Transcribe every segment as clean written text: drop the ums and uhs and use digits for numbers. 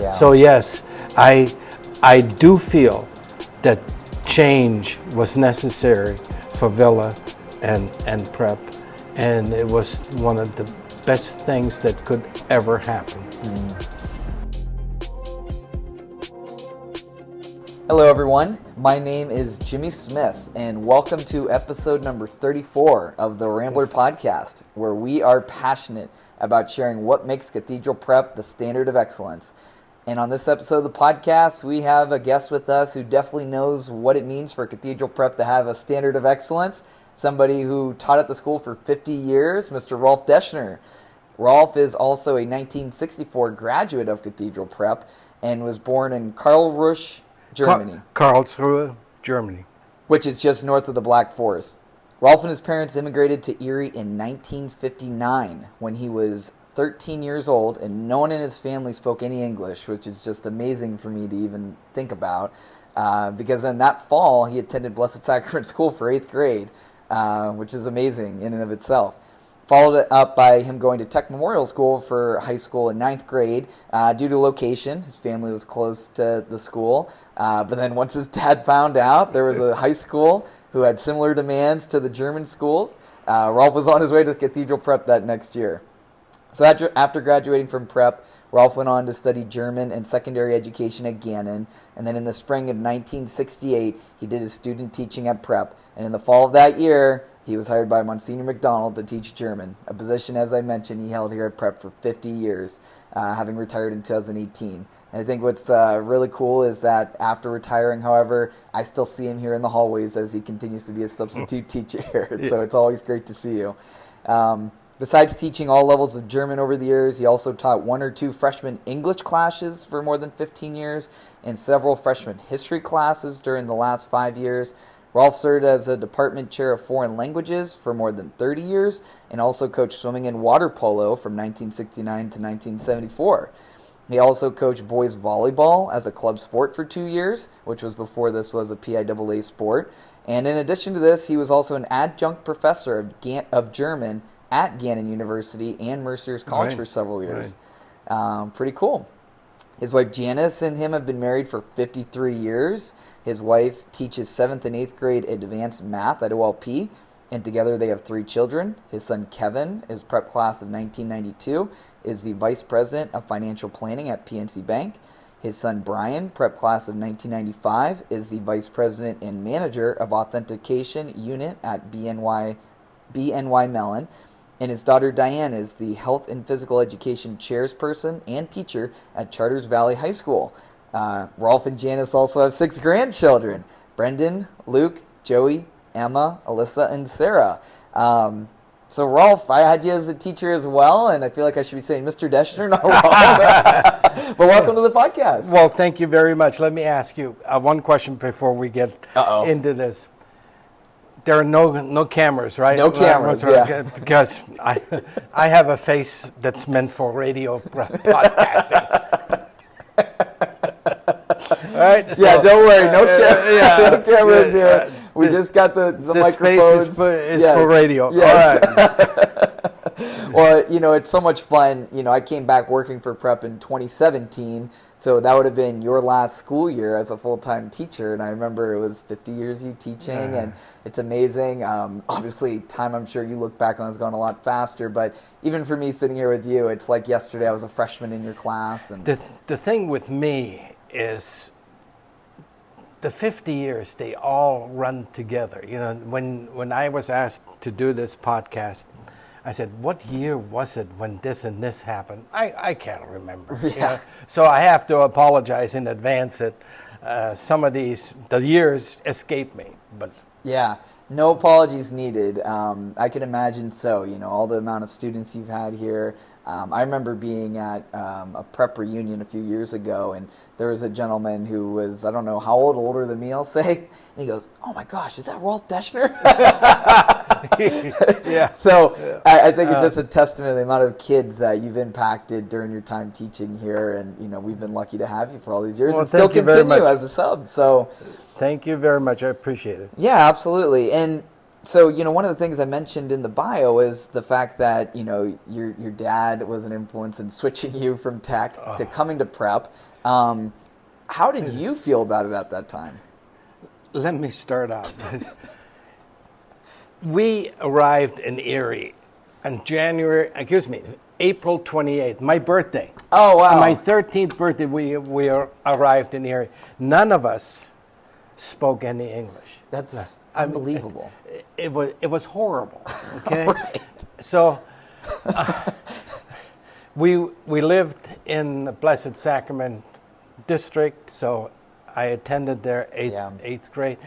Yeah. So yes, I do feel that change was necessary for Villa and Prep, and it was one of the best things that could ever happen. Hello everyone, my name is Jimmy Smith, and welcome to episode number 34 of the Rambler podcast, where we are passionate about sharing what makes Cathedral Prep the standard of excellence. And on this episode of the podcast, we have a guest with us who definitely knows what it means for Cathedral Prep to have a standard of excellence, somebody who taught at the school for 50 years, Mr. Rolf Daeschner. Rolf is also a 1964 graduate of Cathedral Prep and was born in Karlsruhe, Germany. Karlsruhe, Germany. Which is just north of the Black Forest. Rolf and his parents immigrated to Erie in 1959 when he was 13 years old, and no one in his family spoke any English, which is just amazing for me to even think about, because then that fall he attended Blessed Sacrament School for 8th grade, which is amazing in and of itself. Followed it up by him going to Tech Memorial School for high school in 9th grade. Due to location, his family was close to the school. But then once his dad found out there was a high school who had similar demands to the German schools, Rolf was on his way to Cathedral Prep that next year. So after graduating from Prep, Rolf went on to study German and secondary education at Gannon. And then in the spring of 1968, he did his student teaching at Prep. And in the fall of that year, he was hired by Monsignor McDonald to teach German, a position, as I mentioned, he held here at Prep for 50 years, having retired in 2018. And I think what's really cool is that after retiring, however, I still see him here in the hallways as he continues to be a substitute teacher here. So it's always great to see you. Besides teaching all levels of German over the years, he also taught 1 or 2 freshman English classes for more than 15 years and several freshman history classes during the last 5 years. Rolf served as a department chair of foreign languages for more than 30 years and also coached swimming and water polo from 1969 to 1974. He also coached boys volleyball as a club sport for 2 years, which was before this was a PIAA sport. And in addition to this, he was also an adjunct professor of German at Gannon University and Mercyhurst College for several years. Pretty cool. His wife Janice and him have been married for 53 years. His wife teaches 7th and 8th grade advanced math at OLP, and together they have 3 children. His son Kevin is prep class of 1992, is the vice president of financial planning at PNC Bank. His son Brian, prep class of 1995, is the vice president and manager of authentication unit at BNY Mellon. And his daughter Diane is the health and physical education chairperson and teacher at Charters Valley High School. Rolf and Janice also have 6 grandchildren: Brendan, Luke, Joey, Emma, Alyssa, and Sarah. So Rolf, I had you as a teacher as well, and I feel like I should be saying Mr. Daeschner, not Rolf. But welcome to the podcast. Well, thank you very much. Let me ask you one question before we get into this. There are no cameras, right? No cameras, yeah. Because I have a face that's meant for radio podcasting. Right? So, don't worry, no cameras here. We just got the microphones. This face is for radio. Yes. All right. Well, it's so much fun. I came back working for Prep in 2017, so that would have been your last school year as a full-time teacher, and I remember it was 50 years of you teaching, and it's amazing. Obviously, time I'm sure you look back on has gone a lot faster, but even for me sitting here with you, it's like yesterday I was a freshman in your class. And the thing with me is the 50 years, they all run together. When I was asked to do this podcast, I said, what year was it when this and this happened? I can't remember. Yeah. So I have to apologize in advance that some of the years escape me. But yeah, no apologies needed. I can imagine so, all the amount of students you've had here. I remember being at a prep reunion a few years ago, and there was a gentleman who was, I don't know how old, older than me, I'll say, and he goes, "Oh my gosh, is that Rolf Daeschner?" Yeah. So I think it's just a testament to the amount of kids that you've impacted during your time teaching here, and we've been lucky to have you for all these years, and still continue as a sub. So thank you very much. I appreciate it. Yeah, absolutely. And So, one of the things I mentioned in the bio is the fact that, your dad was an influence in switching you from tech to coming to prep. How did you feel about it at that time? Let me start out. We arrived in Erie on April 28th, my birthday. Oh, wow. On my 13th birthday, we arrived in Erie. None of us spoke any English. That's unbelievable. It was horrible. Okay, Right. So we lived in the Blessed Sacrament district, so I attended there eighth grade.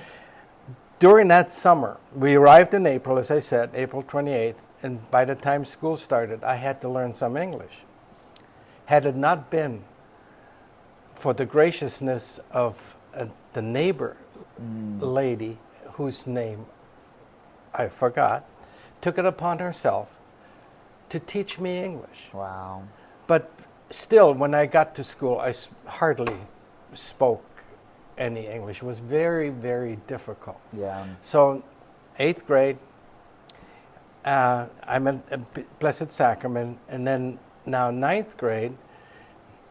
During that summer, we arrived in April, as I said, April 28th, and by the time school started, I had to learn some English. Had it not been for the graciousness of the neighbor lady, whose name I forgot, took it upon herself to teach me English. Wow. But still, when I got to school, I hardly spoke any English. It was very, very difficult. Yeah. So, 8th grade, I'm at Blessed Sacrament, and then now 9th grade,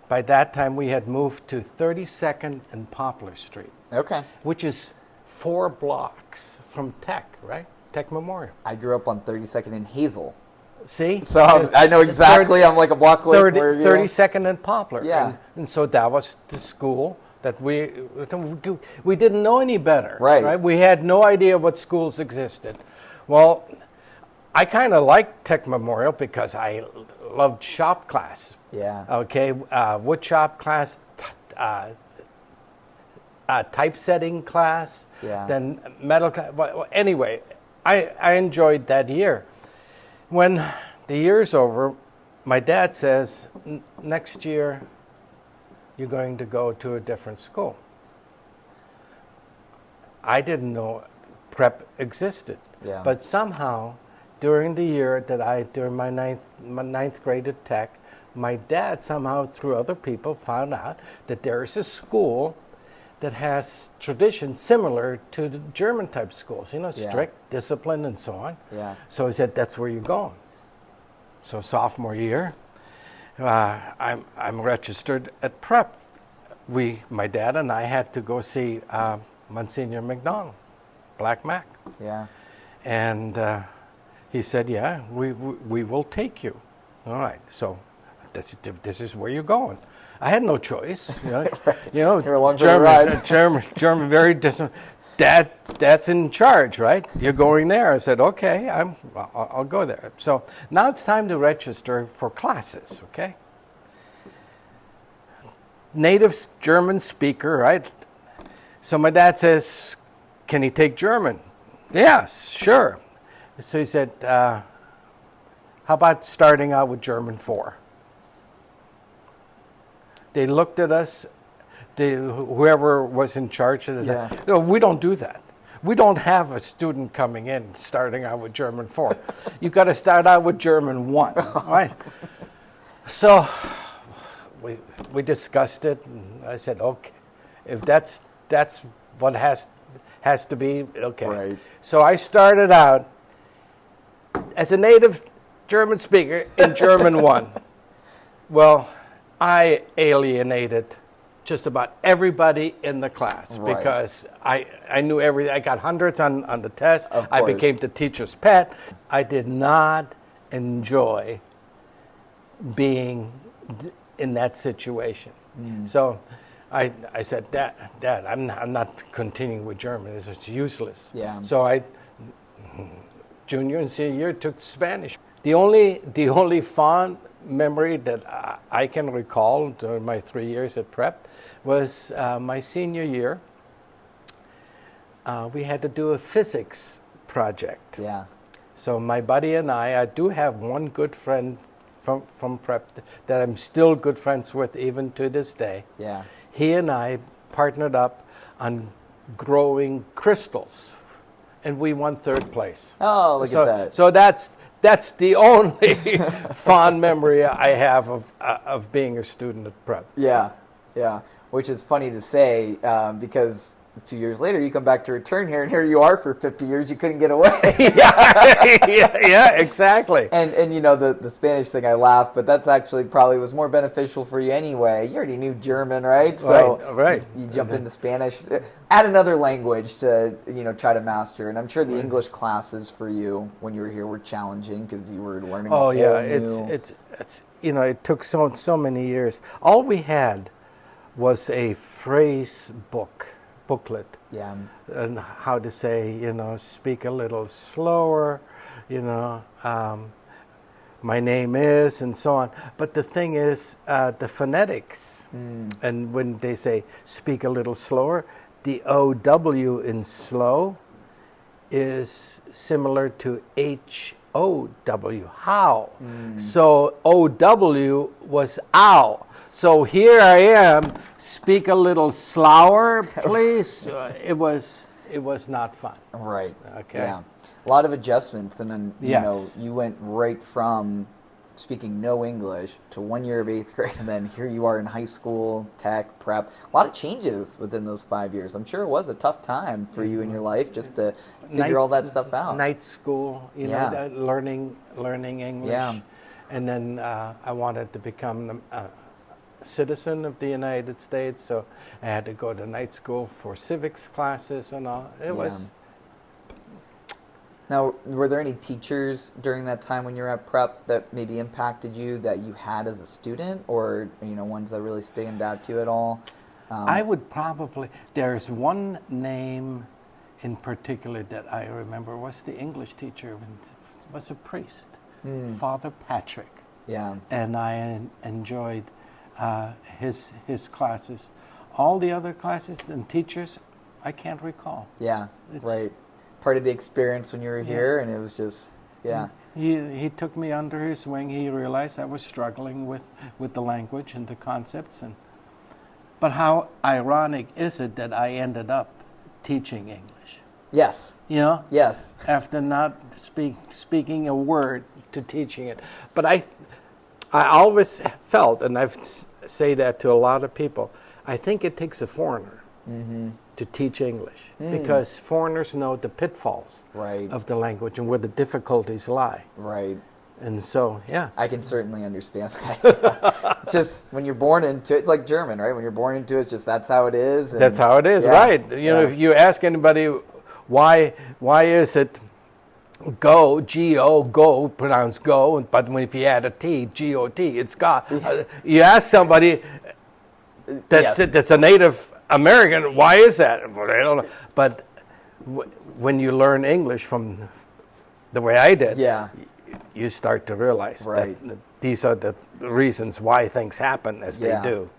by that time we had moved to 32nd and Poplar Street. Okay. Which is 4 blocks from Tech, right? Tech Memorial. I grew up on 32nd and Hazel. See? So I know exactly. I'm like a block away from where you are. 32nd and Poplar. Yeah. And so that was the school that we didn't know any better. Right. We had no idea what schools existed. Well, I kind of liked Tech Memorial because I loved shop class. Yeah. Okay, wood shop class, typesetting class, then metal class. Well, anyway, I enjoyed that year. When the year's over, my dad says, next year you're going to go to a different school. I didn't know prep existed. Yeah. But somehow, during the year during my ninth grade at Tech, my dad somehow, through other people, found out that there is a school that has traditions similar to the German type schools, strict discipline and so on. Yeah. So he said, that's where you're going. So sophomore year, I'm registered at prep. My dad and I had to go see Monsignor McDonald, Black Mac. Yeah. And he said, yeah, we will take you. All right, so this is where you're going. I had no choice. You're along for the ride. German, very distant. Dad's in charge, right? You're going there. I said, okay, I'll go there. So now it's time to register for classes, okay? Native German speaker, right? So my dad says, can he take German? Yes, sure. So he said, how about starting out with German 4? They looked at us, whoever was in charge of that. No, we don't do that. We don't have a student coming in starting out with German 4. You got to start out with German 1, right? So we discussed it, and I said, okay, if that's what has to be, okay. Right. So I started out as a native German speaker in German 1. Well, I alienated just about everybody in the class because I knew everything. I got hundreds on the test. I became the teacher's pet. I did not enjoy being in that situation. So I said, Dad, I'm not continuing with German. It's useless. Yeah. So junior and senior year, took Spanish. The only fond memory that I can recall during my 3 years at prep was my senior year. We had to do a physics project. Yeah. So my buddy and I do have one good friend from prep that I'm still good friends with even to this day. Yeah. He and I partnered up on growing crystals, and we won 3rd place. Oh, look at that. So that's the only fond memory I have of being a student at prep. Yeah, yeah. Which is funny to say because a few years later, you come back to return here, and here you are for 50 years. You couldn't get away. yeah, exactly. And you know, the Spanish thing, I laugh, but that's actually probably was more beneficial for you anyway. You already knew German, right? So right. You jump into Spanish. Add another language to, you know, try to master. And I'm sure the English classes for you when you were here were challenging because you were learning a whole new... It's you know, it took so many years. All we had was a phrase booklet. Yeah. And how to say, you know, speak a little slower, you know, my name is, and so on. But the thing is, the phonetics, and when they say speak a little slower, the OW in slow is similar to HOW, how. So OW was ow. So here I am, speak a little slower, please. It was not fun. Right. Okay. Yeah. A lot of adjustments, and then you know, Yes. you went right from speaking no English to 1 year of 8th grade, and then here you are in high school, tech, prep. A lot of changes within those 5 years. I'm sure it was a tough time for you in your life just to figure all that stuff out. Night school, you know, learning English. Yeah. And then I wanted to become a citizen of the United States, so I had to go to night school for civics classes and all. It was... Now, were there any teachers during that time when you were at prep that maybe impacted you that you had as a student, or, you know, ones that really stand out to you at all? I would probably... There's one name in particular that I remember was the English teacher, was a priest, Father Patrick. Yeah. And I enjoyed his classes. All the other classes and teachers, I can't recall. Yeah, right. Part of the experience when you were here, and it was just, He took me under his wing. He realized I was struggling with the language and the concepts. But how ironic is it that I ended up teaching English? Yes. You know? Yes. After not speaking a word to teaching it. But I always felt, and I say that to a lot of people, I think it takes a foreigner to teach English because foreigners know the pitfalls of the language and where the difficulties lie. Right. And so, yeah. I can certainly understand that. It's just when you're born into it, it's like German, right? When you're born into it, it's just that's how it is. And that's how it is, right? You know, if you ask anybody why is it go, G-O, go, pronounced go, but if you add a T, G-O-T, it's got. You ask somebody that's a native American, why is that? Well, I don't know. But when you learn English from the way I did, you start to realize that these are the reasons why things happen as they do.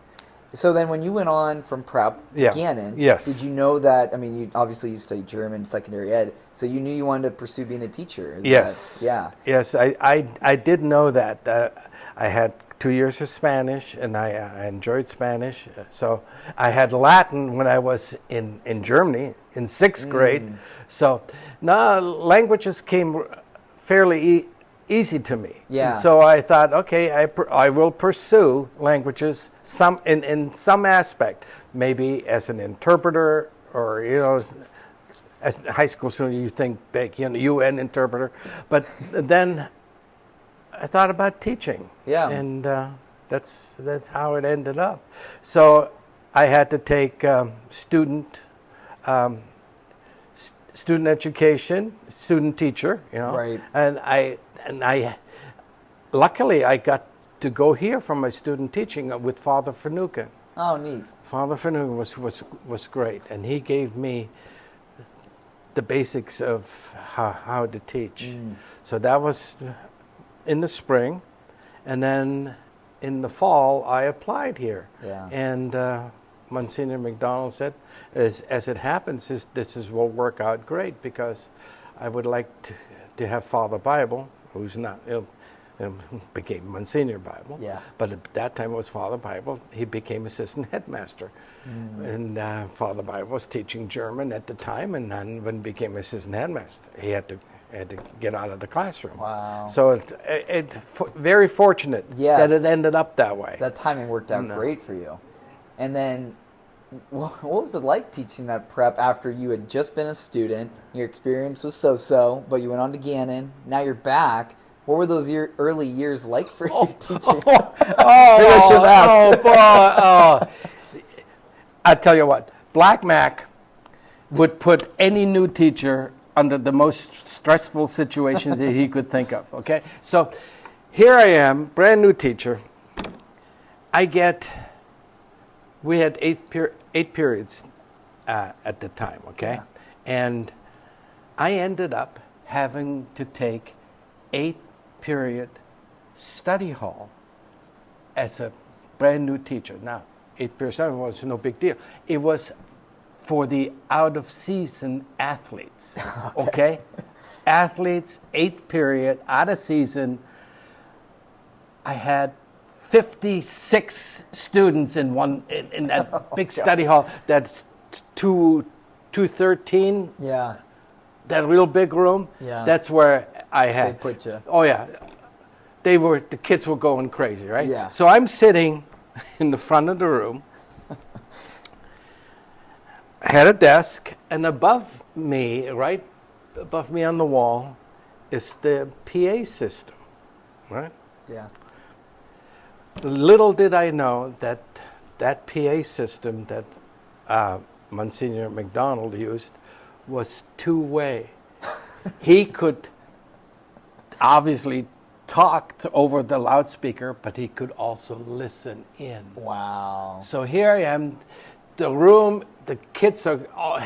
So then when you went on from prep to Gannon, did you know that, I mean, you studied German, secondary ed, so you knew you wanted to pursue being a teacher? Yes, I did know that. I had 2 years of Spanish, and I enjoyed Spanish. So I had Latin when I was in Germany in 6th grade. So languages came fairly easy to me. Yeah. So I thought, okay, I will pursue languages in some aspect, maybe as an interpreter, or, you know, as a high school student, you think big, you know, UN interpreter. But then I thought about teaching. Yeah. And that's how it ended up. So I had to take student education, student teacher, you know. Right. And I luckily I got to go here for my student teaching with Father Finucane. Oh, neat. Father Finucane was great, and he gave me the basics of how to teach. So that was in the spring, and then in the fall I applied here. Yeah. And Monsignor McDonald said, as it happens, this will work out great, because I would like to have Father Bible, who's not became Monsignor Bible. Yeah. But at that time it was Father Bible. He became assistant headmaster, and Father Bible was teaching German at the time, and then when he became assistant headmaster, he had to get out of the classroom. Wow. So it's very fortunate that it ended up that way. That timing worked out great for you. And then what was it like teaching that prep after you had just been a student? Your experience was so-so, but you went on to Gannon. Now you're back. What were those early years like for you teaching? Maybe I should ask. I tell you what, Black Mac would put any new teacher under the most stressful situations that he could think of, okay? So here I am, brand new teacher. We had eight periods at the time, okay? Yeah. And I ended up having to take 8-period study hall as a brand new teacher. Now, 8-period study hall was no big deal. It was for the out-of-season athletes, okay? Athletes, 8th period, out of season. I had 56 students in that big study hall. That's 213. Yeah. That real big room. Yeah. That's where I had. They put you. Oh yeah. The kids were going crazy, right? Yeah. So I'm sitting in the front of the room. I had a desk, and above me, right above me on the wall, is the PA system, right? Yeah. Little did I know that PA system that Monsignor McDonald used was two-way. He could obviously talk over the loudspeaker, but he could also listen in. Wow. So here I am, the room, the kids are all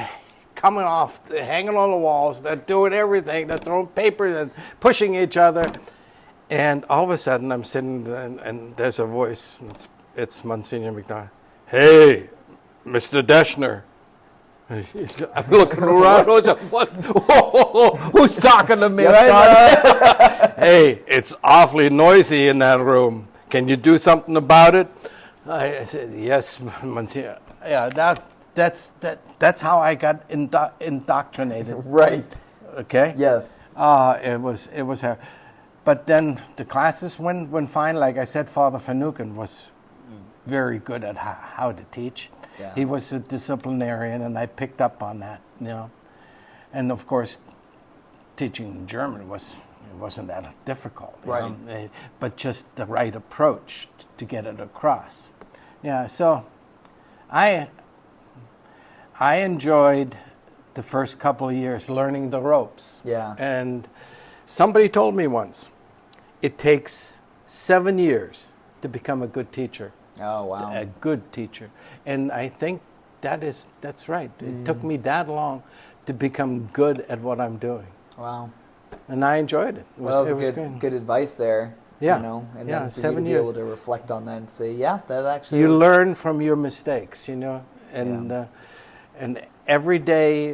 coming off, they're hanging on the walls, they're doing everything, they're throwing papers and pushing each other. And all of a sudden, I'm sitting and there's a voice. It's Monsignor McDonald. Hey, Mr. Daeschner. I'm looking around. What? Who's talking to me? Right? Hey, it's awfully noisy in that room. Can you do something about it? I said, yes, Monsignor. Yeah, that's how I got indoctrinated. Right. Okay. Yes. It was. But then the classes went fine. Like I said, Father Finucane was very good at how to teach. Yeah. He was a disciplinarian, and I picked up on that, And of course, teaching German wasn't that difficult, right? But just the right approach to get it across. Yeah. So, I enjoyed the first couple of years learning the ropes. Yeah. And somebody told me once, it takes 7 years to become a good teacher. Oh, wow. A good teacher. And I think that's right. It took me that long to become good at what I'm doing. Wow. And I enjoyed it. Well, that was good advice there. Yeah. And yeah, then for 7 you to years. be able to reflect on that and say, yeah, that actually You was... learn from your mistakes, and every day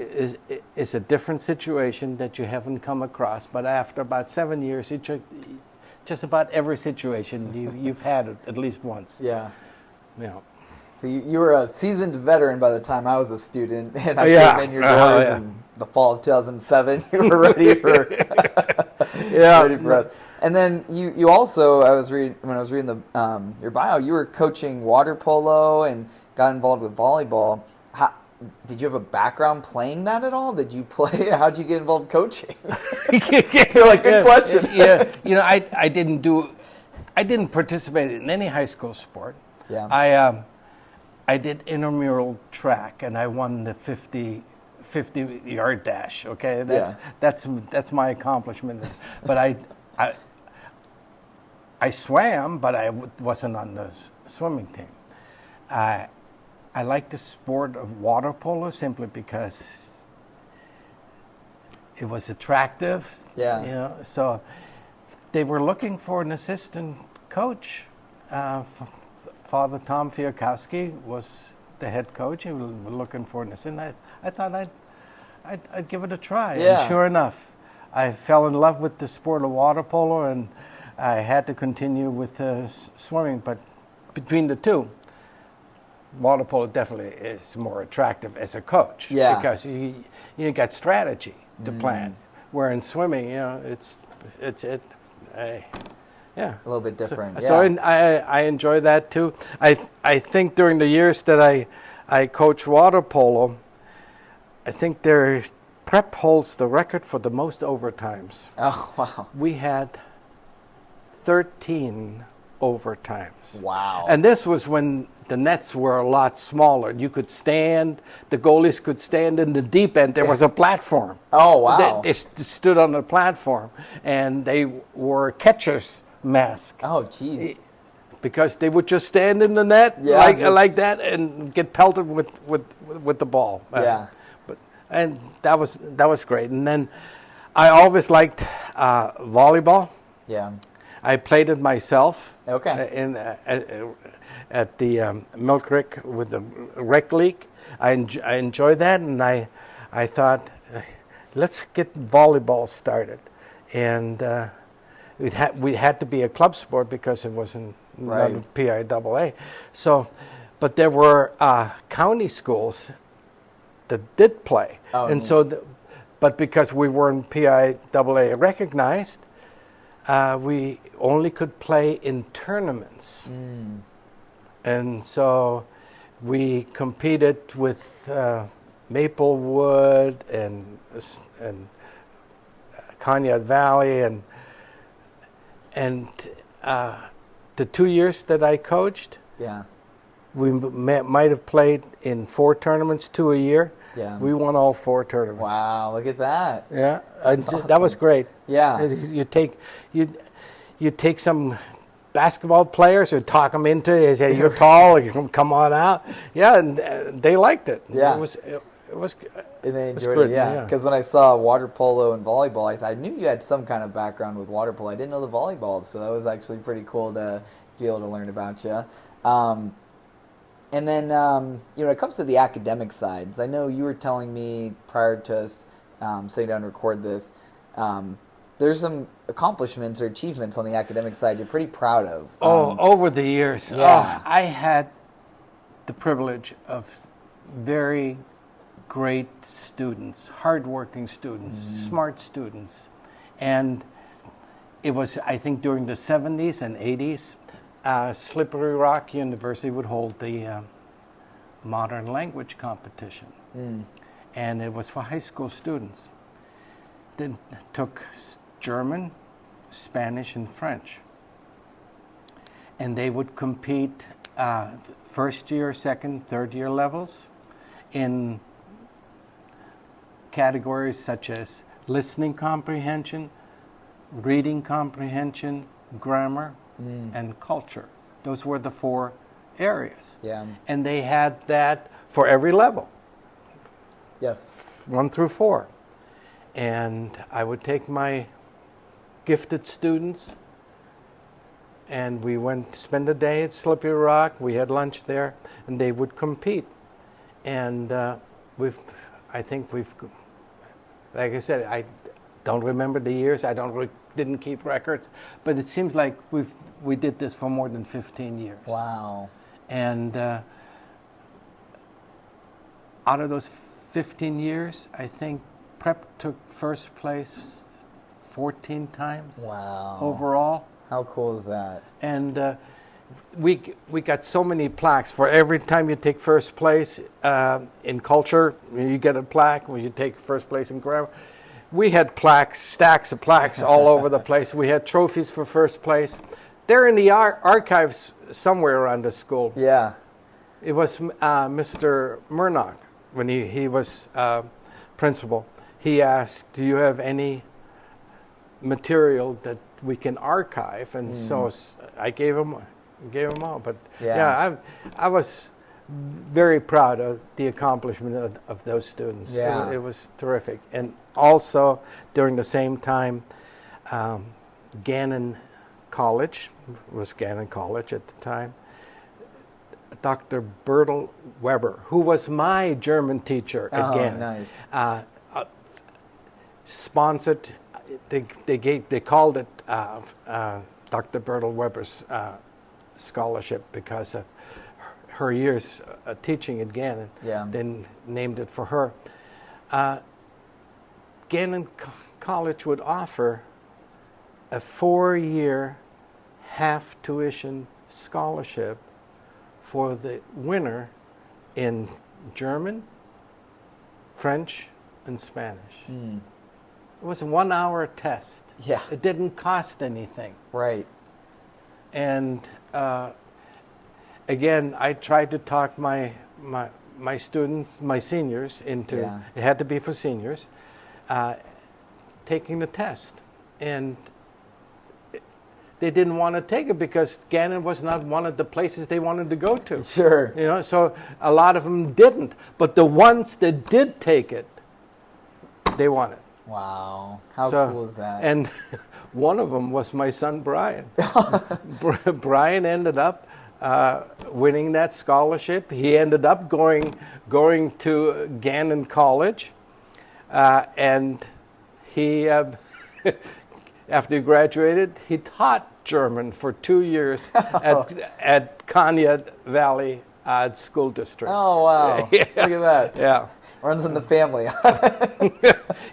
is a different situation that you haven't come across. But after about 7 years, just about every situation you've had it at least once. Yeah. Yeah. So you were a seasoned veteran by the time I was a student, and I came in your doors in the fall of 2007. You were ready for ready for us. And then you also, when I was reading the your bio, you were coaching water polo and got involved with volleyball. Did you have a background playing that at all? Did you play? How'd you get involved coaching? You're like, good question. Yeah, I didn't participate in any high school sport. Yeah. I did intramural track, and I won the 50-yard dash. Okay, that's my accomplishment. But I swam, but I wasn't on the swimming team. I like the sport of water polo simply because it was attractive. Yeah. So they were looking for an assistant coach. Father Tom Fiakowski was the head coach. He was looking for an assistant. I thought I'd give it a try. Yeah. And sure enough, I fell in love with the sport of water polo, and I had to continue with swimming. But between the two, water polo definitely is more attractive as a coach. Yeah. Because you got strategy to plan. Where in swimming, yeah, a little bit different. So I enjoy that too. I think during the years that I coach water polo. I think Prep holds the record for the most overtimes. Oh, wow. We had 13 overtimes. Wow. And this was when the nets were a lot smaller. You could stand, the goalies could stand in the deep end. There was a platform. Oh, wow. They stood on the platform, and they wore catcher's mask. Oh, geez. Because they would just stand in the net like that and get pelted with the ball. Yeah. And that was great. And then I always liked volleyball. Yeah. I played it myself. Okay. At the Mill Creek with the rec league. I enjoyed that, and I thought, let's get volleyball started. And we had to be a club sport because it wasn't not a PIAA. So, but there were county schools that did play, and so, but because we weren't PIAA recognized, we only could play in tournaments, and so we competed with Maplewood and Conneaut Valley, and the 2 years that I coached, we might have played in 4 tournaments, 2 a year. Yeah. We won all 4 tournaments. Wow, look at that. Yeah, Awesome. that was great. Yeah. You take some basketball players who talk them into it. They say, you're tall, you can come on out. Yeah, and they liked it. Yeah. It was And they enjoyed good, it, yeah. Because when I saw water polo and volleyball, I knew you had some kind of background with water polo. I didn't know the volleyball, so that was actually pretty cool to be able to learn about you. And then, when it comes to the academic sides, I know you were telling me prior to us sitting down to record this, there's some accomplishments or achievements on the academic side you're pretty proud of. Over the years. Yeah. I had the privilege of very great students, hardworking students, smart students. And it was, I think, during the 70s and 80s, Slippery Rock University would hold the modern language competition. And it was for high school students. They took German, Spanish, and French. And they would compete first year, second, third year levels in categories such as listening comprehension, reading comprehension, grammar, and culture. Those were the 4 areas. Yeah. And they had that for every level. Yes. 1 through 4. And I would take my gifted students, and we went to spend a day at Slippery Rock. We had lunch there, and they would compete. And like I said, I don't remember the years. I didn't keep records, but it seems like we did this for more than 15 years. Wow. And out of those 15 years, I think Prep took first place 14 times. Wow. Overall. How cool is that? And we got so many plaques. For every time you take first place in culture, you get a plaque. When you take first place in grammar, we had plaques, stacks of plaques all over the place. We had trophies for first place. They're in the archives somewhere around the school. Yeah. It was Mr. Murnock, when he was principal. He asked, do you have any material that we can archive? And so I gave him all. But I was very proud of the accomplishment of those students. Yeah. It was terrific. And also during the same time, Gannon College was Gannon College at the time. Dr. Bertel Weber, who was my German teacher at Gannon, Nice. sponsored. They called it Dr. Bertel Weber's scholarship because of her years teaching at Gannon. Yeah. Then named it for her. Gannon College would offer a 4-year half tuition scholarship for the winner in German, French, and Spanish. It was a 1-hour test. Yeah. It didn't cost anything. Right. And again, I tried to talk my students, my seniors, into, it had to be for seniors, taking the test. And they didn't want to take it because Gannon was not one of the places they wanted to go to. Sure. You know, so a lot of them didn't. But the ones that did take it, they wanted. Wow. How cool is that? And one of them was my son, Brian. Brian ended up winning that scholarship. He ended up going to Gannon College. And he... after he graduated, he taught German for 2 years at Kanya Valley School District. Oh, wow. Yeah. Look at that. Yeah. Runs in the family.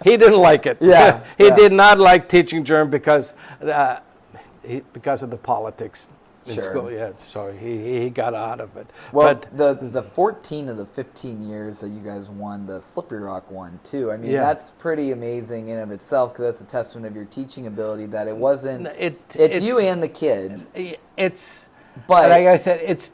He didn't like it. Yeah. He did not like teaching German because of the politics in school. Yeah, so he got out of it. Well, but the 14 of the 15 years that you guys won the Slippery Rock one too. I mean, that's pretty amazing in of itself because that's a testament of your teaching ability. That it wasn't. It's you and the kids. But like I said,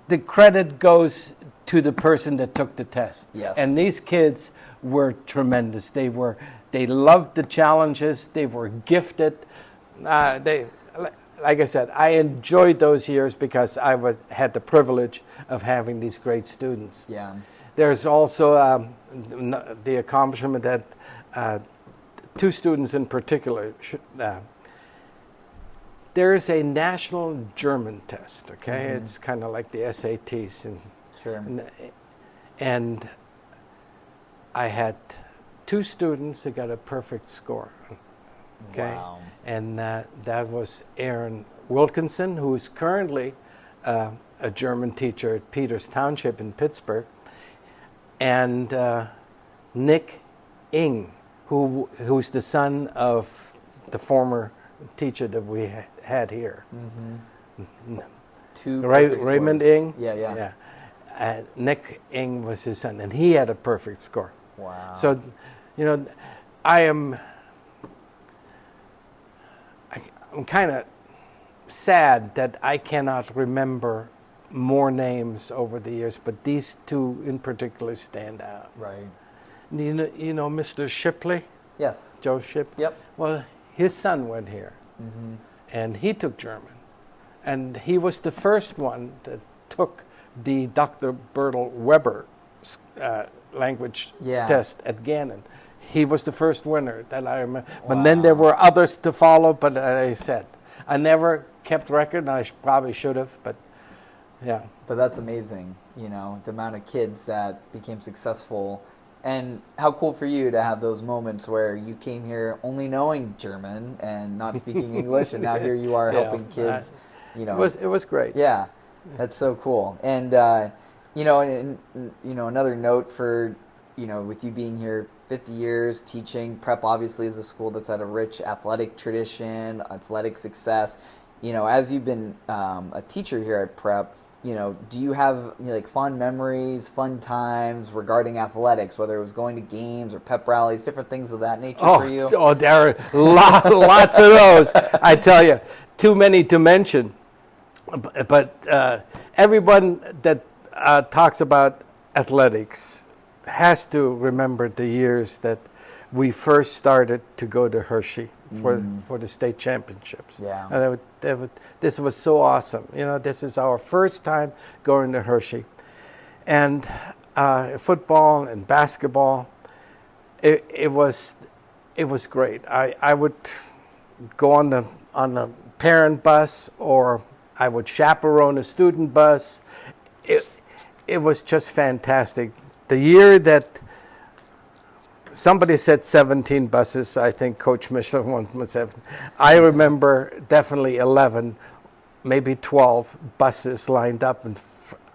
the credit goes to the person that took the test. Yes. And these kids were tremendous. They loved the challenges. They were gifted. Like I said, I enjoyed those years because I had the privilege of having these great students. Yeah. There's also the accomplishment that two students in particular, there is a national German test, okay? Mm-hmm. It's kind of like the SATs. And I had two students that got a perfect score. Okay, wow. And that was Aaron Wilkinson, who's currently a German teacher at Peters Township in Pittsburgh, and Nick Ing, who's the son of the former teacher that we had here. Mm-hmm. Two Raymond scores. Ing. Yeah. Nick Ing was his son, and he had a perfect score. Wow. So, I'm kind of sad that I cannot remember more names over the years, but these two in particular stand out. Right. You know Mr. Shipley? Yes. Joe Shipley? Yep. Well, his son went here, and he took German. And he was the first one that took the Dr. Bertel Weber language test at Gannon. He was the first winner that I remember. Wow. But then there were others to follow, but I said, I never kept record, and I probably should have, but yeah. But that's amazing, the amount of kids that became successful, and how cool for you to have those moments where you came here only knowing German and not speaking English, and now here you are helping kids, It was great. Yeah, that's so cool. And, another note for, with you being here 50 years teaching, Prep obviously is a school that's had a rich athletic tradition, athletic success. As you've been a teacher here at Prep, do you have fond memories, fun times regarding athletics, whether it was going to games or pep rallies, different things of that nature for you? Oh, there are lots of those. I tell you, too many to mention. But everyone that talks about athletics has to remember the years that we first started to go to Hershey for the state championships. Yeah. This was so awesome. This is our first time going to Hershey. And football and basketball, it was great. I would go on the parent bus, or I would chaperone a student bus. It was just fantastic. The year that somebody said 17 buses, I think Coach Michelin was 7. I remember definitely 11, maybe 12 buses lined up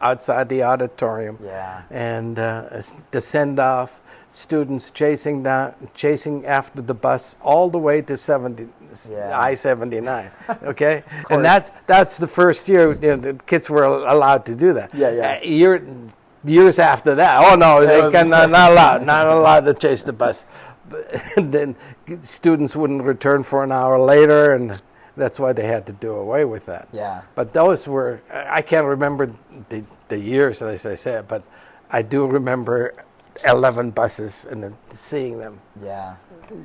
outside the auditorium. Yeah. And the send-off, students chasing after the bus all the way to I-79. Okay, and that's the first year the kids were allowed to do that. Yeah. years after that, oh no, they was- not allowed to chase the bus. And then students wouldn't return for an hour later, and that's why they had to do away with that. Yeah. But those were, I can't remember the years, as I said, but I do remember 11 buses and then seeing them Yeah.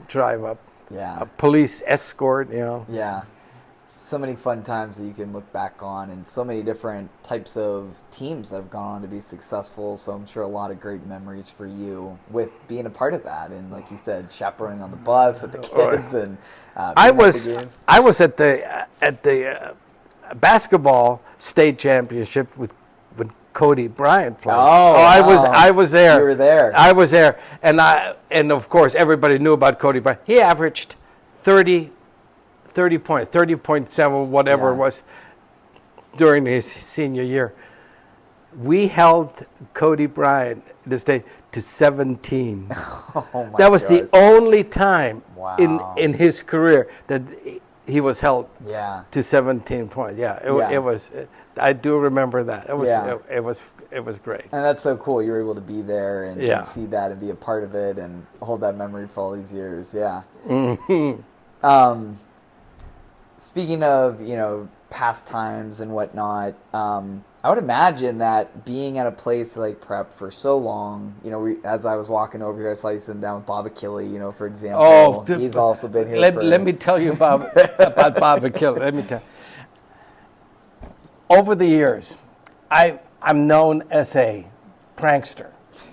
drive up. Yeah. A police escort, Yeah. So many fun times that you can look back on, and so many different types of teams that have gone on to be successful. So I'm sure a lot of great memories for you with being a part of that, and like you said, chaperoning on the bus with the kids, and I being at the games. was at the basketball state championship with Cody Bryant played. Oh, I was there. You were there. I was there, and of course everybody knew about Cody Bryant. He averaged 30 points, 30.7, whatever it was, during his senior year. We held Cody Bryant this day to 17. Oh my That was gosh. the only time Wow. in his career that he was held Yeah. to 17 points. Yeah, Yeah. it was. I do remember that. It was. Yeah. It was great. And that's so cool. You were able to be there and Yeah. see that and be a part of it and hold that memory for all these years. Yeah. Mhm. Speaking of, past times and whatnot, I would imagine that being at a place like Prep for so long, as I was walking over here, I saw you sitting down with Bob Achille, for example. Oh, he's also been here Let me tell you about Bob Achille. Let me tell. Over the years, I'm known as a prankster.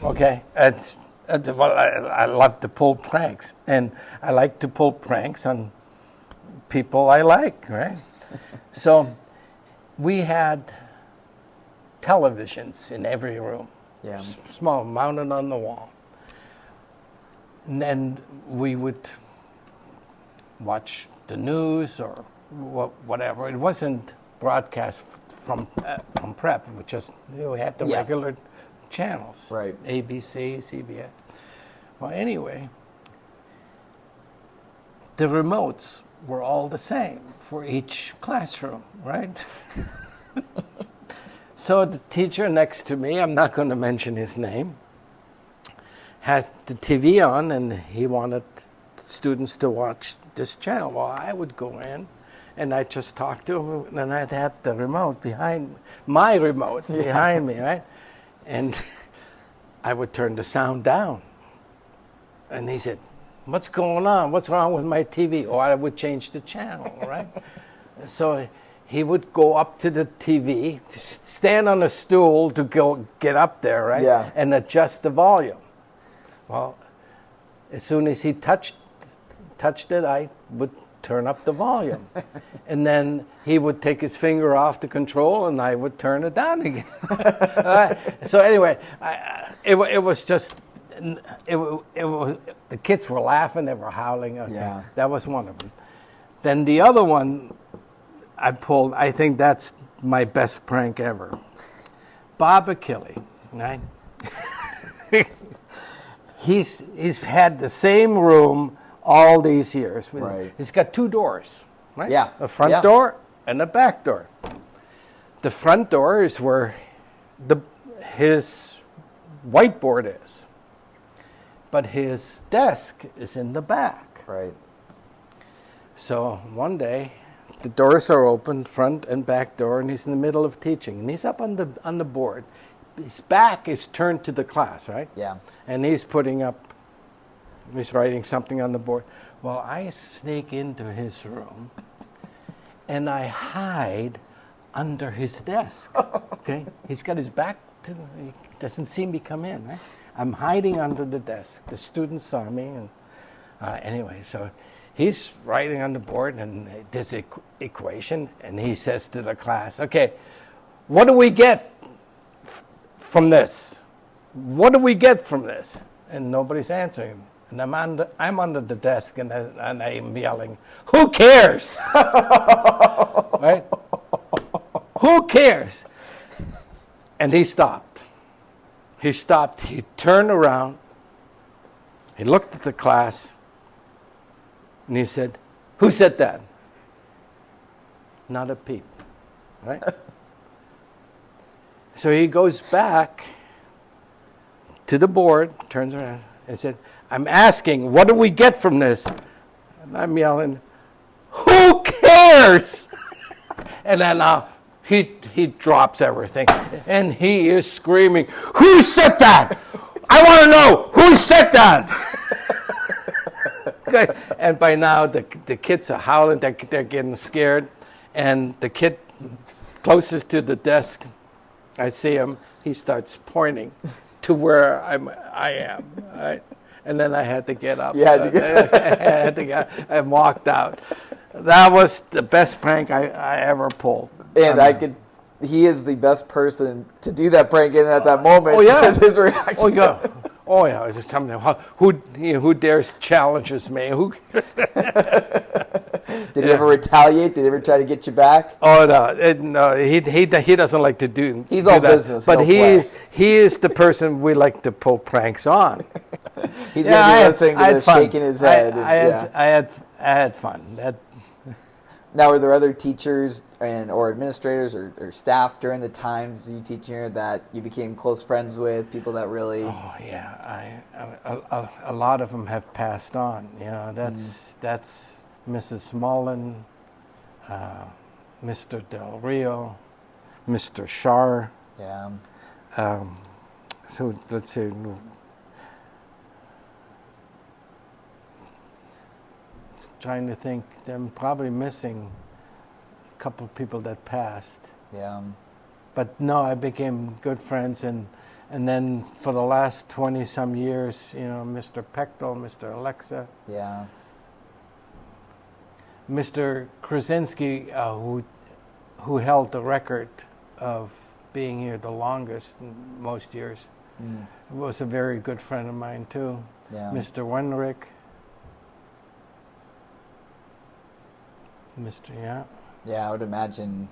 Okay, well, I love to pull pranks, and I like to pull pranks on people I like, right? So we had televisions in every room, Yeah. small, mounted on the wall. And then we would watch the news or whatever. It wasn't broadcast from Prep. It was just, we had the Yes. regular channels. Right. ABC, CBS. Well, anyway, the remotes were all the same for each classroom, right? So the teacher next to me, I'm not going to mention his name, had the TV on, and he wanted students to watch this channel. Well, I would go in, and I'd just talk to him, and I'd have the remote behind behind me, right? And I would turn the sound down. And he said, "What's going on? What's wrong with my TV?" Or I would change the channel, right? So he would go up to the TV, stand on a stool to go get up there, right? Yeah. And adjust the volume. Well, as soon as he touched it, I would turn up the volume. And then he would take his finger off the control, and I would turn it down again. So anyway, it was just, it was, the kids were laughing, they were howling. Okay. Yeah. That was one of them. Then the other one I pulled, I think that's my best prank ever. Bob Achille, right? He's had the same room all these years. Right. He's got two doors, right? Yeah. A front Yeah. door and a back door. The front door is where his whiteboard is, but his desk is in the back. Right. So one day, the doors are open, front and back door, and he's in the middle of teaching, and he's up on the board. His back is turned to the class, right? Yeah. And he's writing something on the board. Well, I sneak into his room, and I hide under his desk. Okay, he's got his back to. He doesn't see me come in. Right? I'm hiding under the desk. The students saw me, and anyway, so he's writing on the board and this equation, and he says to the class, "Okay, what do we get from this? What do we get from this?" And nobody's answering him. And I'm under the desk, and I'm yelling, "Who cares?" Right? Who cares? And he stopped. He stopped. He turned around. He looked at the class, and he said, "Who said that?" Not a peep. Right? So he goes back to the board, turns around, and said, "I'm asking, what do we get from this?" And I'm yelling, "Who cares?" And then he drops everything, and he is screaming, "Who said that? I want to know who said that." And by now the kids are howling, they're getting scared, and the kid closest to the desk, I see him, he starts pointing to where I am, right? And then I had to get up. You had to get I had to get and walked out. That was the best prank I ever pulled. And he is the best person to do that prank in at that moment. Oh yeah. His reaction. Oh yeah. Oh yeah. It's just something. Who dares challenges me? Who? Did he ever retaliate? Did he ever try to get you back? Oh no. He doesn't like to do. He's do all that. business. But no he play. he is the person we like to pull pranks on. He's gonna be listening to this, shaking his head. I had fun. Now, were there other teachers or administrators or staff during the times you teach here that you became close friends with? People that really? Oh yeah, a lot of them have passed on. You know, that's Mrs. Mullen, Mr. Del Rio, Mr. Shar. Yeah. So let's see. Trying to think, I'm probably missing a couple of people that passed. Yeah. But no, I became good friends, and then for the last 20-some years, you know, Mr. Pechtel, Mr. Alexa, Yeah. Mr. Krasinski, who held the record of being here the longest, most years, was a very good friend of mine too. Yeah. Mr. Wenrick. Yeah, I would imagine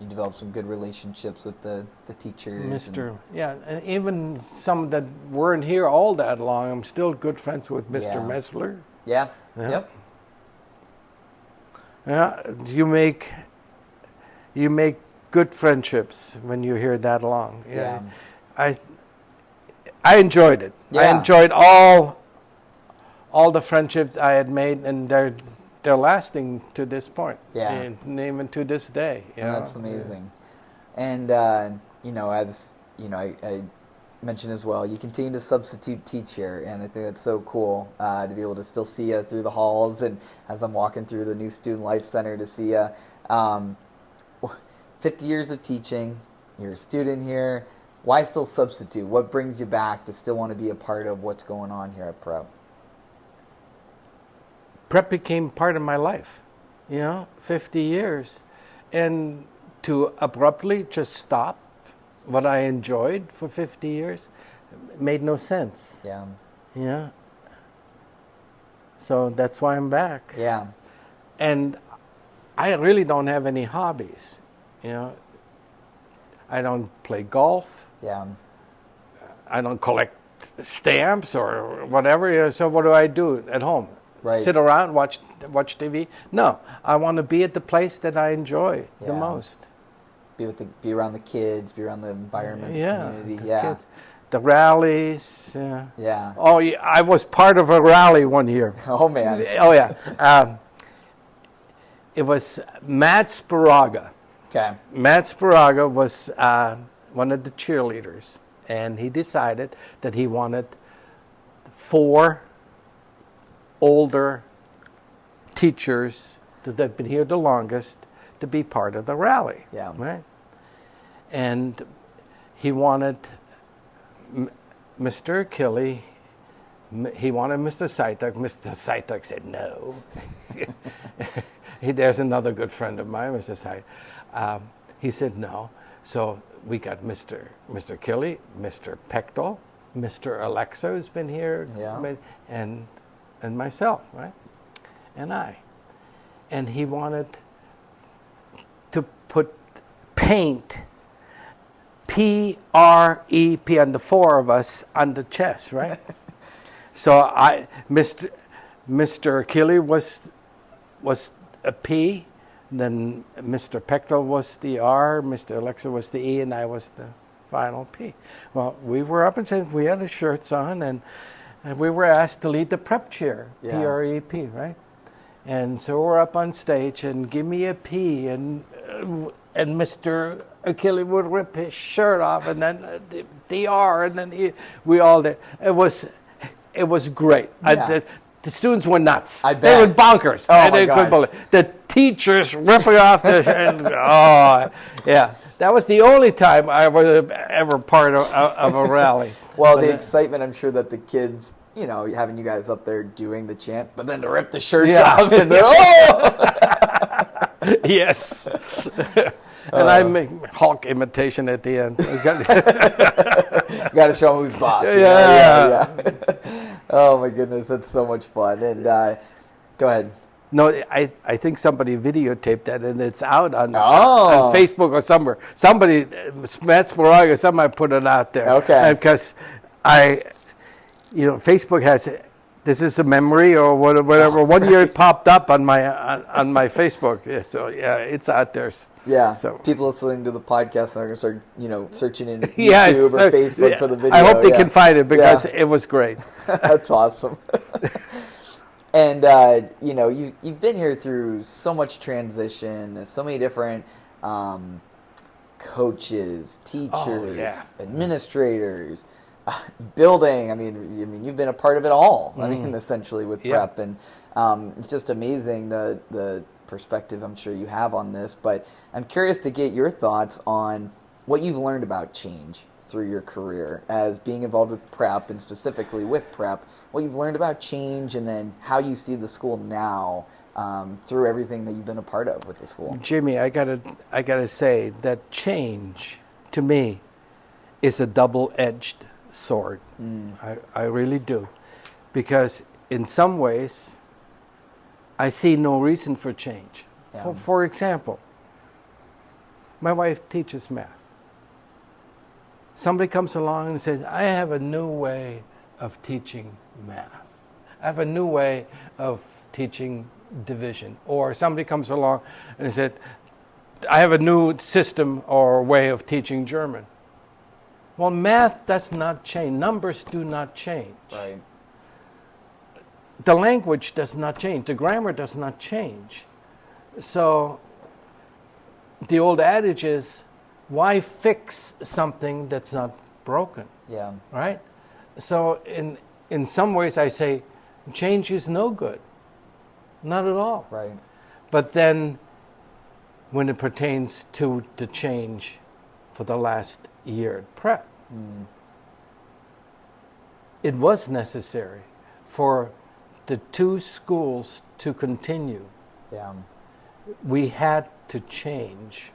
you developed some good relationships with the teachers. And even some that weren't here all that long, I'm still good friends with Mr. Messler. Yeah. Yep. Yeah, you make good friendships when you're here that long. Yeah. I enjoyed it. Yeah. I enjoyed all the friendships I had made, and they're lasting to this point. Yeah. And even to this day. That's amazing. And you know, as you know, I mentioned as well, you continue to substitute teach here, and I think that's so cool to be able to still see you through the halls, and as I'm walking through the new Student Life Center to see you. 50 years of teaching, you're a student here. Why still substitute? What brings you back to still want to be a part of what's going on here at Prep? Prep became part of my life, 50 years. And to abruptly just stop what I enjoyed for 50 years made no sense. Yeah. So that's why I'm back. Yeah. And I really don't have any hobbies, I don't play golf. Yeah. I don't collect stamps or whatever. So what do I do at home? Right. Sit around, watch TV? No, I want to be at the place that I enjoy the most. Be around the kids, be around the environment, the community. Yeah. Kids. The rallies. Yeah. Oh, yeah, I was part of a rally one year. Oh man. Oh yeah. It was Matt Sparaga. Okay. Matt Sparaga was one of the cheerleaders, and he decided that he wanted 4 older teachers that have been here the longest to be part of the rally. Yeah. Right? And he wanted Mr. Achille, he wanted Mr. Seitek. Mr. Seitek said no. There's another good friend of mine, Mr. Seitek. He said no. So we got Mr. Achille, Mr. Pechtel, Mr. Alexa, who's been here, and myself, right? And I. And he wanted to put paint, P-R-E-P, on the 4 of us on the chest, right? So Mr. Achille was a P, then Mr. Pechtel was the R, Mr. Alexa was the E, and I was final P. Well, we were up and saying we had the shirts on, and we were asked to lead the prep cheer, PREP, right? And so we're up on stage, and give me a P, and Mr. Achille would rip his shirt off, and then the R, and then we all did. It was great. Yeah. The students were nuts. I bet. They were bonkers. Oh, my gosh. The teachers ripping off the shirt. Oh, yeah. That was the only time I was ever part of a rally. Well, the excitement, I'm sure that the kids, having you guys up there doing the chant, but then to rip the shirts off and Yes. And I make Hulk imitation at the end. You got to show them who's boss. Yeah. Oh my goodness, that's so much fun. And go ahead. No, I think somebody videotaped that, and it's out on Facebook or somewhere. Somebody, Matt Sparaga, somebody put it out there. Okay. Because Facebook has, this is a memory or whatever. 1 year it popped up on my Facebook. Yeah, so yeah, it's out there. Yeah. So people listening to the podcast are going to start, searching in YouTube or Facebook for the video. I hope they can find it because it was great. That's awesome. And you've been here through so much transition, so many different coaches, teachers, administrators, building. I mean, you've been a part of it all. I mean, essentially with prep, and it's just amazing the perspective I'm sure you have on this. But I'm curious to get your thoughts on what you've learned about change through your career as being involved with prep, and specifically with prep, what you've learned about change, and then how you see the school now through everything that you've been a part of with the school. Jimmy, I gotta say that change to me is a double-edged sword. I really do, because in some ways I see no reason for change. Yeah. For example, my wife teaches math. Somebody comes along and says, I have a new way of teaching math. I have a new way of teaching division. Or somebody comes along and said, I have a new system or way of teaching German. Well, math does not change. Numbers do not change. Right. The language does not change. The grammar does not change. So the old adage is, why fix something that's not broken? Yeah. Right? So in some ways I say change is no good. Not at all. Right. But then when it pertains to the change for the last year at prep, it was necessary for the two schools to continue. Yeah. We had to change.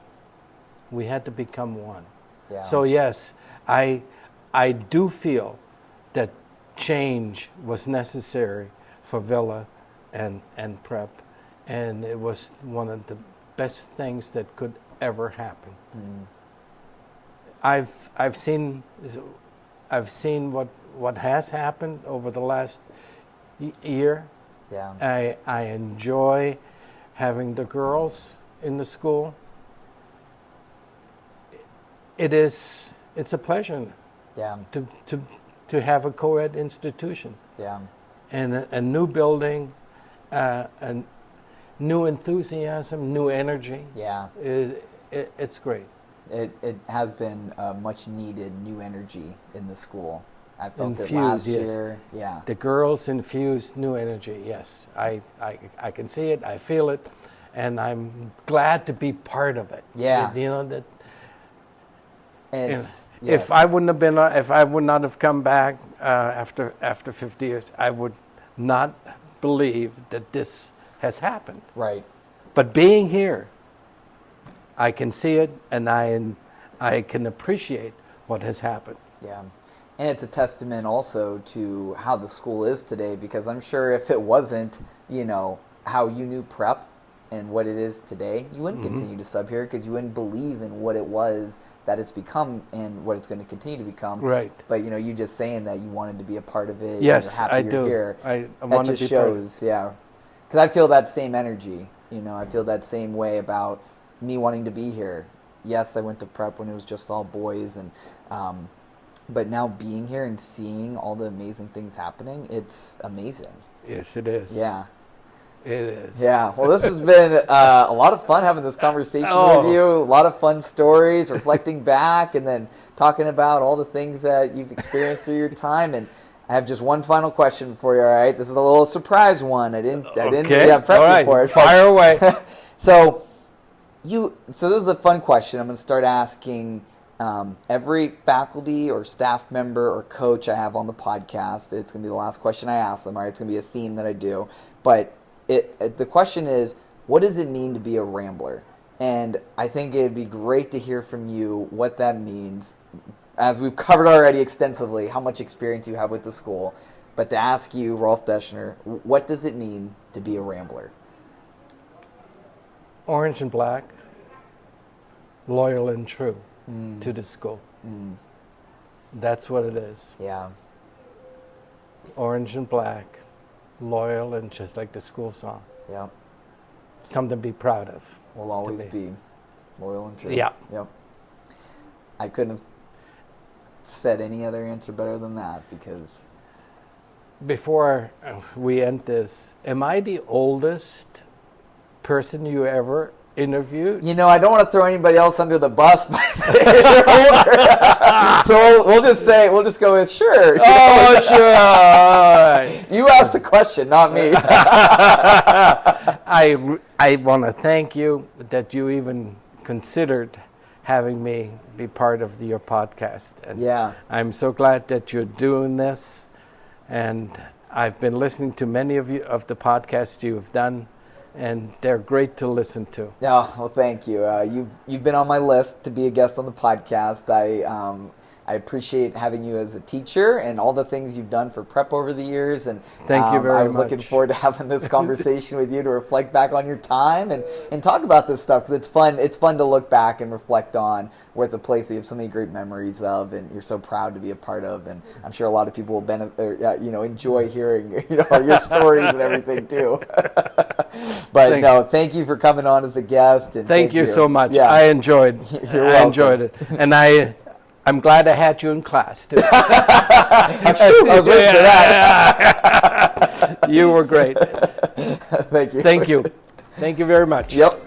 We had to become one. Yeah. So yes, I do feel that change was necessary for Villa and prep, and it was one of the best things that could ever happen. I've seen what has happened over the last year. Yeah. I enjoy having the girls in the school. It's a pleasure. Yeah. To have a co-ed institution. Yeah. And a new building, and new enthusiasm, new energy. Yeah. It's great. It has been much needed new energy in the school. I felt Infused, it last yes. year. Yeah. The girls infused new energy. Yes, I can see it. I feel it, and I'm glad to be part of it. Yeah. You know that. And if I would not have come back after 50 years, I would not believe that this has happened. Right. But being here, I can see it, and I can appreciate what has happened. Yeah. And it's a testament also to how the school is today, because I'm sure if it wasn't, how you knew prep and what it is today, you wouldn't continue to sub here, because you wouldn't believe in what it was that it's become and what it's going to continue to become. Right. But you just saying that you wanted to be a part of it. Yes, and you're happy I you're do. Here. I that want to just be shows, yeah. Because I feel that same energy. I feel that same way about me wanting to be here. yes, I went to prep when it was just all boys, and but now being here and seeing all the amazing things happening, it's amazing. Yes, it is. Yeah. It is. Yeah. Well, this has been a lot of fun having this conversation with you. A lot of fun stories, reflecting back, and then talking about all the things that you've experienced through your time. And I have just one final question for you. All right, this is a little surprise one. I didn't prep you for it. Fire away. So this is a fun question. I'm going to start asking every faculty or staff member or coach I have on the podcast. It's going to be the last question I ask them. All right, it's going to be a theme that I do, but the question is, what does it mean to be a Rambler? And I think it'd be great to hear from you what that means, as we've covered already extensively, how much experience you have with the school. But to ask you, Rolf Daeschner, what does it mean to be a Rambler? Orange and black, loyal and true to the school. That's what it is. Yeah. Orange and black, loyal, and just like the school song. Yeah. Something to be proud of. Will always be loyal and true. Yeah. Yep. I couldn't have said any other answer better than that, because... Before we end this, am I the oldest person you ever interviewed? You know, I don't want to throw anybody else under the bus, but you're older. So we'll just go with sure. Oh, sure. You asked the question, not me. I want to thank you that you even considered having me be part of your podcast. And yeah. I'm so glad that you're doing this. And I've been listening to many of the podcasts you've done, and they're great to listen to. Yeah, well, thank you. You've been on my list to be a guest on the podcast. I appreciate having you as a teacher and all the things you've done for prep over the years. And thank you very much. I was looking forward to having this conversation with you to reflect back on your time and talk about this stuff, because it's fun. It's fun to look back and reflect on. We're at the place that you have so many great memories of, and you're so proud to be a part of. And I'm sure a lot of people will enjoy hearing your stories and everything too. But thank you for coming on as a guest. And thank you so much. Yeah. I enjoyed it, and I'm glad I had you in class too. I was waiting for that. You were great. Thank you. Thank you. Thank you very much. Yep.